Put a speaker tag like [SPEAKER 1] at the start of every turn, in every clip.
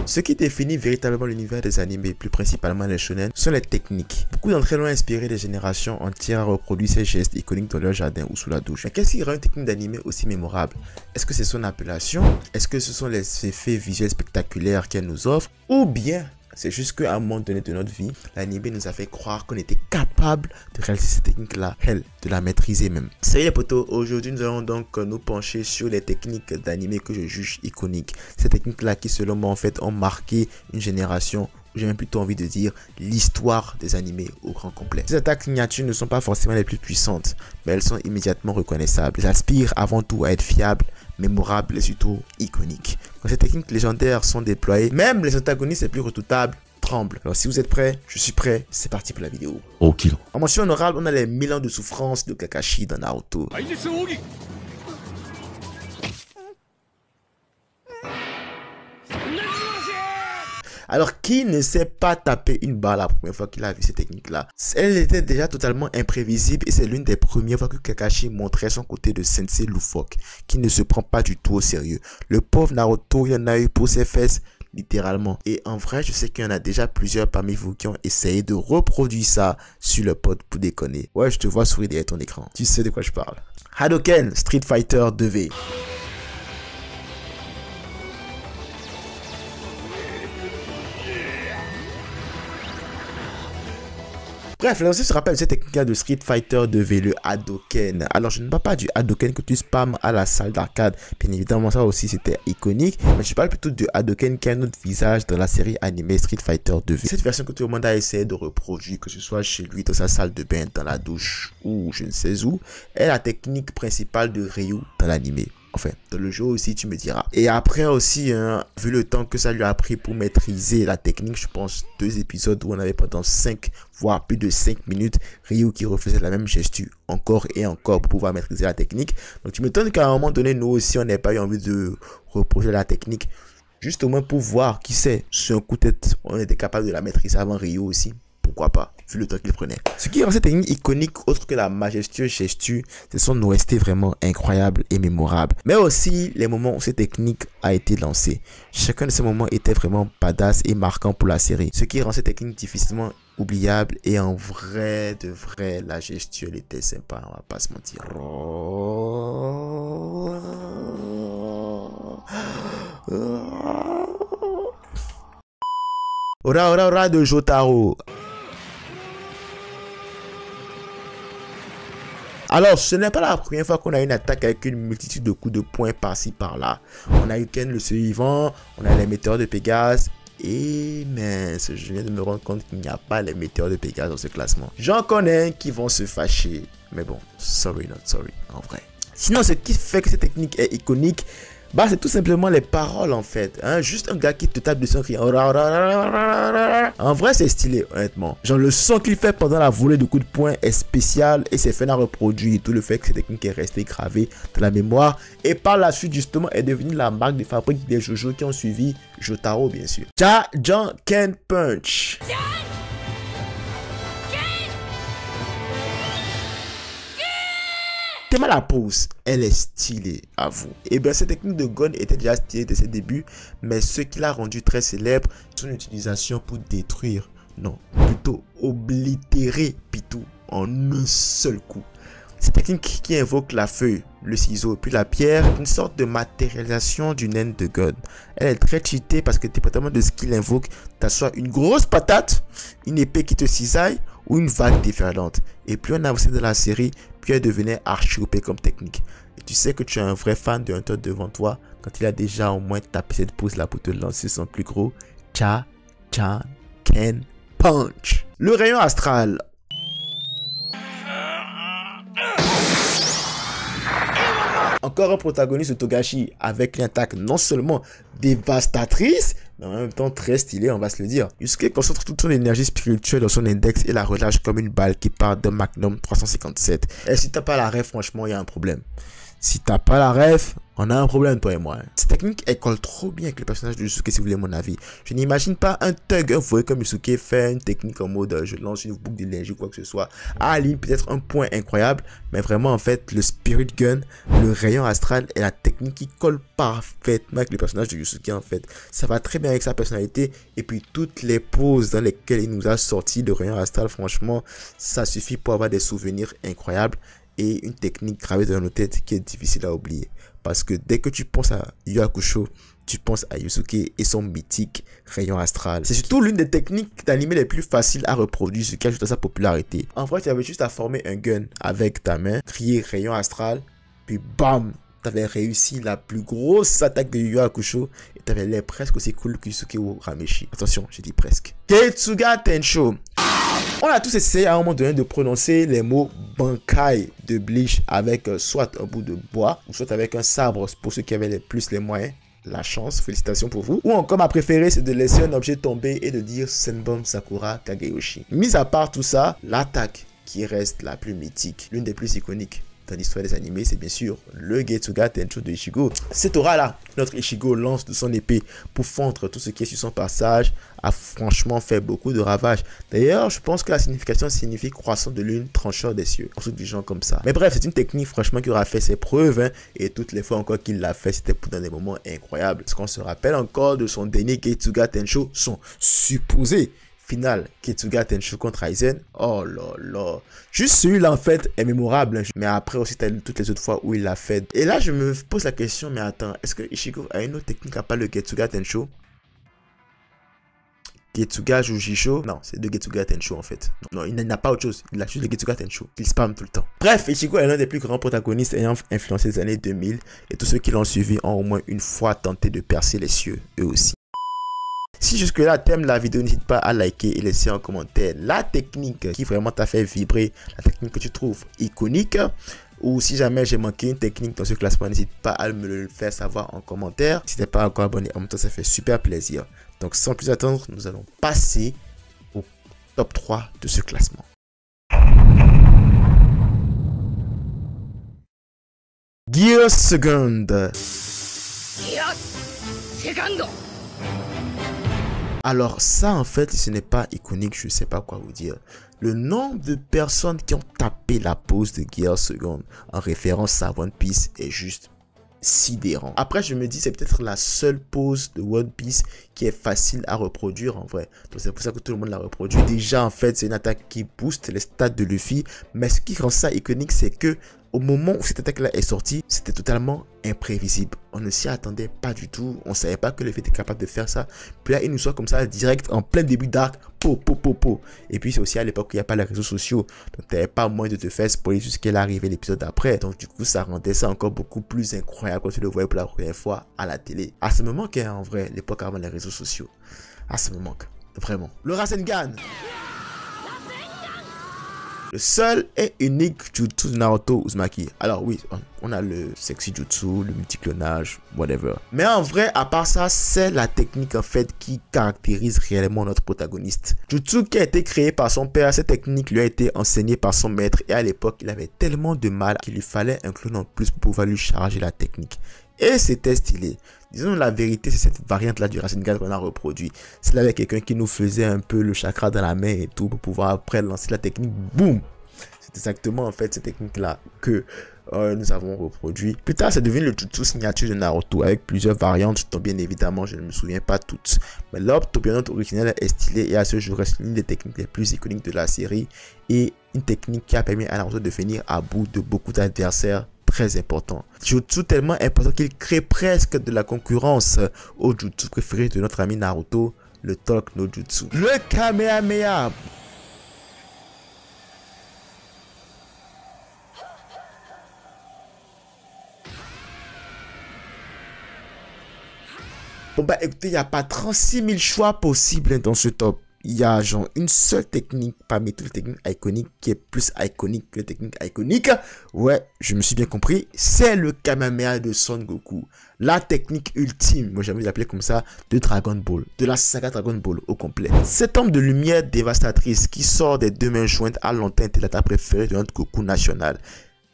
[SPEAKER 1] Ce qui définit véritablement l'univers des animés, plus principalement les shonen, sont les techniques. Beaucoup d'entre elles ont inspiré des générations entières à reproduire ces gestes iconiques dans leur jardin ou sous la douche. Mais qu'est-ce qui rend une technique d'animé aussi mémorable? Est-ce que c'est son appellation? Est-ce que ce sont les effets visuels spectaculaires qu'elle nous offre? Ou bien c'est juste qu'à un moment donné de notre vie, l'anime nous a fait croire qu'on était capable de réaliser cette technique-là, de la maîtriser même. Salut les potos, aujourd'hui nous allons donc nous pencher sur les techniques d'anime que je juge iconiques. Ces techniques-là qui selon moi en fait ont marqué une génération, j'ai même plutôt envie de dire l'histoire des animés au grand complet. Ces attaques signatures ne sont pas forcément les plus puissantes, mais elles sont immédiatement reconnaissables. Elles aspirent avant tout à être fiables, mémorables et surtout iconiques. Quand ces techniques légendaires sont déployées, même les antagonistes les plus redoutables tremblent. Alors si vous êtes prêts, je suis prêt, c'est parti pour la vidéo.
[SPEAKER 2] Ok.
[SPEAKER 1] En mention honorable, on a les 1000 ans de souffrance de Kakashi dans Naruto. Alors, qui ne s'est pas tapé une barre la première fois qu'il a vu ces techniques-là? Elle était déjà totalement imprévisible et c'est l'une des premières fois que Kakashi montrait son côté de sensei loufoque, qui ne se prend pas du tout au sérieux. Le pauvre Naruto, il en a eu pour ses fesses, littéralement. Et en vrai, je sais qu'il y en a déjà plusieurs parmi vous qui ont essayé de reproduire ça sur le pod pour déconner. Ouais, je te vois sourire derrière ton écran. Tu sais de quoi je parle. Hadouken, Street Fighter 2V. Bref, là aussi se rappelle cette technique de Street Fighter 2V, le Hadouken. Alors je ne parle pas du Hadouken que tu spams à la salle d'arcade, bien évidemment ça aussi c'était iconique, mais je parle plutôt de Hadouken qui a un autre visage dans la série animée Street Fighter 2V. Cette version que tout le monde a essayé de reproduire, que ce soit chez lui, dans sa salle de bain, dans la douche ou je ne sais où, est la technique principale de Ryu dans l'animé. Enfin, dans le jeu aussi, tu me diras. Et après aussi, vu le temps que ça lui a pris pour maîtriser la technique, je pense 2 épisodes où on avait pendant 5, voire plus de 5 minutes, Ryu qui refaisait la même gesture encore et encore pour pouvoir maîtriser la technique. Donc tu m'étonnes qu'à un moment donné, nous aussi, on n'ait pas eu envie de reprocher la technique. Juste au moins pour voir, qui sait, sur un coup de tête, on était capable de la maîtriser avant Ryu aussi. Pourquoi pas, vu le temps qu'il prenait. Ce qui rend cette technique iconique, autre que la majestueuse gesture, ce sont nos OST vraiment incroyables et mémorables. Mais aussi les moments où cette technique a été lancée. Chacun de ces moments était vraiment badass et marquant pour la série. Ce qui rend cette technique difficilement oubliable et en vrai, de vrai, la gesture elle était sympa, on va pas se mentir. Ora ora ora de Jotaro. Alors, ce n'est pas la première fois qu'on a une attaque avec une multitude de coups de poing par-ci par-là. On a eu Ken le suivant, on a les météores de Pégase. Et mince, je viens de me rendre compte qu'il n'y a pas les météores de Pégase dans ce classement. J'en connais qui vont se fâcher. Mais bon, sorry not sorry, en vrai. Sinon, ce qui fait que cette technique est iconique, bah c'est tout simplement les paroles en fait, hein? Juste un gars qui te tape dessus en criant. En vrai c'est stylé honnêtement. Genre le son qu'il fait pendant la volée de coups de poing est spécial et c'est fait à reproduire. Tout le fait que cette technique est restée gravée dans la mémoire et par la suite justement est devenue la marque de fabrique des JoJo qui ont suivi Jotaro bien sûr. Ken Punch. À la pause, elle est stylée, à vous. Et bien cette technique de Gon était déjà stylée dès ses débuts, mais ce qui l'a rendu très célèbre, son utilisation pour détruire, non, plutôt oblitérer Pitou en un seul coup. Cette technique qui invoque la feuille, le ciseau puis la pierre, une sorte de matérialisation du naine de Gon. Elle est très cheatée parce que dépendamment de ce qu'il invoque, tu as soit une grosse patate, une épée qui te cisaille ou une vague déferlante. Et plus on avançait dans la série, plus elle devenait archi OP comme technique. Et tu sais que tu es un vrai fan de Hunter devant toi quand il a déjà au moins tapé cette pose là pour te lancer son plus gros Ken Punch. Le rayon astral. Encore un protagoniste de Togashi avec une attaque non seulement dévastatrice, mais en même temps très stylée, on va se le dire. Yusuke concentre toute son énergie spirituelle dans son index et la relâche comme une balle qui part d'un Magnum 357. Et si t'as pas l'arrêt, franchement, il y a un problème. Si t'as pas la ref, on a un problème, toi et moi. Cette technique, elle colle trop bien avec le personnage de Yusuke, si vous voulez mon avis. Je n'imagine pas un thug, un voyou comme Yusuke faire une technique en mode je lance une boucle d'énergie ou quoi que ce soit. Ah, ligne, peut-être un point incroyable, mais vraiment, en fait, le Spirit Gun, le rayon astral et la technique qui colle parfaitement avec le personnage de Yusuke, en fait. Ça va très bien avec sa personnalité et puis toutes les poses dans lesquelles il nous a sorti le rayon astral, franchement, ça suffit pour avoir des souvenirs incroyables et une technique gravée dans nos têtes qui est difficile à oublier. Parce que dès que tu penses à Yu Hakusho, tu penses à Yusuke et son mythique rayon astral. C'est surtout l'une des techniques d'anime les plus faciles à reproduire, ce qui ajoute à sa popularité. En vrai, tu avais juste à former un gun avec ta main, crier rayon astral, puis bam, tu avais réussi la plus grosse attaque de Yu Hakusho et tu avais l'air presque aussi cool que Yusuke Urameshi. Attention, j'ai dit presque. Getsuga Tensho. On a tous essayé à un moment donné de prononcer les mots Bankai de Bleach avec soit un bout de bois ou soit avec un sabre pour ceux qui avaient les moyens. La chance, félicitations pour vous. Ou encore ma préférée, c'est de laisser un objet tomber et de dire Senbon Sakura Kageyoshi. Mis à part tout ça, l'attaque qui reste la plus mythique, l'une des plus iconiques dans l'histoire des animés, c'est bien sûr le Getsuga Tensho de Ichigo. Cette aura-là, notre Ichigo lance de son épée pour fendre tout ce qui est sur son passage, a franchement fait beaucoup de ravages. D'ailleurs, je pense que la signification signifie croissant de lune, trancheur des cieux, un truc du genre comme ça. Mais bref, c'est une technique franchement qui aura fait ses preuves, hein, et toutes les fois encore qu'il l'a fait, c'était dans des moments incroyables. Parce qu'on se rappelle encore de son dernier Getsuga Tensho, son supposé final Getsuga Tensho contre Aizen. Oh là là. Juste celui-là en fait est mémorable. Mais après aussi t'as toutes les autres fois où il l'a fait. Et là je me pose la question, mais attends, est-ce que Ichigo a une autre technique à part le Getsuga Tensho? Getsuga Jujisho? Non, c'est de Getsuga Tensho en fait. Non, il n'a pas autre chose. Il a juste le Getsuga Tensho. Il spam tout le temps. Bref, Ichigo est l'un des plus grands protagonistes ayant influencé les années 2000. Et tous ceux qui l'ont suivi ont au moins une fois tenté de percer les cieux, eux aussi. Si jusque-là t'aimes la vidéo, n'hésite pas à liker et laisser un commentaire la technique qui vraiment t'a fait vibrer, la technique que tu trouves iconique. Ou si jamais j'ai manqué une technique dans ce classement, n'hésite pas à me le faire savoir en commentaire. Si t'es pas encore abonné, en même temps ça fait super plaisir. Donc sans plus attendre, nous allons passer au top 3 de ce classement. Gear Second. Alors ça en fait ce n'est pas iconique, je sais pas quoi vous dire. Le nombre de personnes qui ont tapé la pose de Gear Second en référence à One Piece est juste sidérant. Après je me dis c'est peut-être la seule pose de One Piece qui est facile à reproduire en vrai. Donc c'est pour ça que tout le monde l'a reproduit. Déjà en fait c'est une attaque qui booste les stats de Luffy. Mais ce qui rend ça iconique c'est que au moment où cette attaque là est sortie, c'était totalement imprévisible. On ne s'y attendait pas du tout. On ne savait pas que Luffy était capable de faire ça. Puis là il nous sort comme ça direct en plein début d'arc. Po. Et puis c'est aussi à l'époque où il n'y a pas les réseaux sociaux. Donc tu n'avais pas moyen de te faire spoiler jusqu'à l'arrivée l'épisode d'après. Donc du coup ça rendait ça encore beaucoup plus incroyable quand tu le voyais pour la première fois à la télé. Ah ça me manque hein, en vrai l'époque avant les réseaux sociaux. Ah ça me manque. Vraiment. Le Rasengan. Le seul et unique jutsu de Naruto Uzumaki. Alors oui, on a le sexy jutsu, le multiclonage, whatever. Mais en vrai, à part ça, c'est la technique en fait qui caractérise réellement notre protagoniste. Jutsu qui a été créé par son père, cette technique lui a été enseignée par son maître. Et à l'époque, il avait tellement de mal qu'il lui fallait un clone en plus pour pouvoir lui charger la technique. Et c'était stylé. Disons la vérité, c'est cette variante là du Rasengan qu'on a reproduit. C'est là avec quelqu'un qui nous faisait un peu le chakra dans la main et tout pour pouvoir après lancer la technique. Boum! C'est exactement en fait cette technique là que nous avons reproduit. Plus tard, c'est devenu le jutsu signature de Naruto avec plusieurs variantes dont bien évidemment je ne me souviens pas toutes. Mais l'orbe tourbillonnante originelle est stylée et à ce jour reste l'une des techniques les plus iconiques de la série et une technique qui a permis à Naruto de venir à bout de beaucoup d'adversaires très important. Jutsu tellement important qu'il crée presque de la concurrence au jutsu préféré de notre ami Naruto, le Talk no Jutsu. Le Kamehameha. Bon bah écoutez, il n'y a pas 36 000 choix possibles dans ce top. Il y a genre une seule technique parmi toutes les techniques iconiques qui est plus iconique que les techniques iconiques. Ouais, je me suis bien compris. C'est le Kamehameha de Son Goku. La technique ultime, moi j'ai envie de l'appeler comme ça, de Dragon Ball. De la saga Dragon Ball au complet. Cette arme de lumière dévastatrice qui sort des deux mains jointes à longtemps était l'attaque préférée de notre Goku national.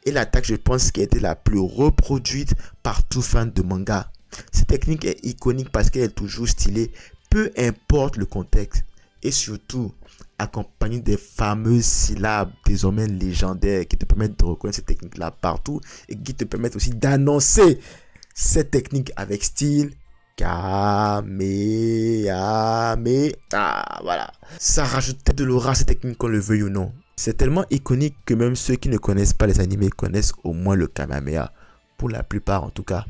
[SPEAKER 1] est l'attaque, je pense, qui a été la plus reproduite par tout fan de manga. Cette technique est iconique parce qu'elle est toujours stylée, peu importe le contexte. Et surtout, accompagnée des fameuses syllabes désormais légendaires qui te permettent de reconnaître cette technique-là partout et qui te permettent aussi d'annoncer cette technique avec style. Voilà. Ça rajoutait de l'aura à cette technique, qu'on le veuille ou non. C'est tellement iconique que même ceux qui ne connaissent pas les animés connaissent au moins le Kamehameha. Pour la plupart en tout cas.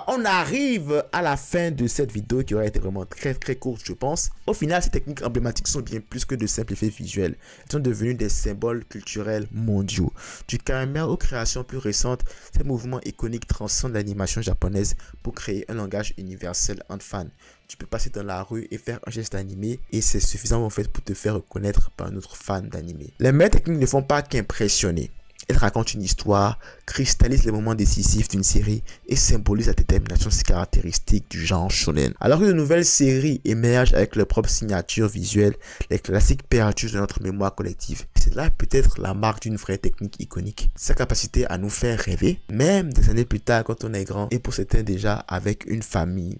[SPEAKER 1] On arrive à la fin de cette vidéo qui aurait été vraiment très courte, je pense. Au final, ces techniques emblématiques sont bien plus que de simples effets visuels. Elles sont devenues des symboles culturels mondiaux. Du Kamehameha aux créations plus récentes, ces mouvements iconiques transcendent l'animation japonaise pour créer un langage universel entre fans. Tu peux passer dans la rue et faire un geste animé et c'est suffisant en fait pour te faire reconnaître par un autre fan d'animé. Les meilleures techniques ne font pas qu'impressionner. Elle raconte une histoire, cristallise les moments décisifs d'une série et symbolise la détermination caractéristique du genre shonen. Alors que de nouvelles séries émergent avec leur propre signature visuelle, les classiques perdus de notre mémoire collective. C'est là peut-être la marque d'une vraie technique iconique. Sa capacité à nous faire rêver, même des années plus tard quand on est grand et pour certains déjà avec une famille.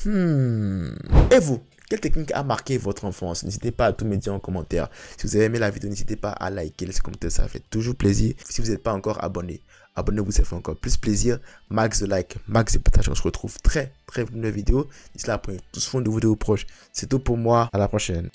[SPEAKER 1] Et vous? Quelle technique a marqué votre enfance? N'hésitez pas à tout me dire en commentaire. Si vous avez aimé la vidéo, n'hésitez pas à liker, laisser commentaire, ça fait toujours plaisir. Si vous n'êtes pas encore abonné, abonnez-vous, ça fait encore plus plaisir. Max de like, max de partage. On se retrouve très vite dans la vidéo. D'ici là, prenez tous soin de vous, de vos proches. C'est tout pour moi. À la prochaine.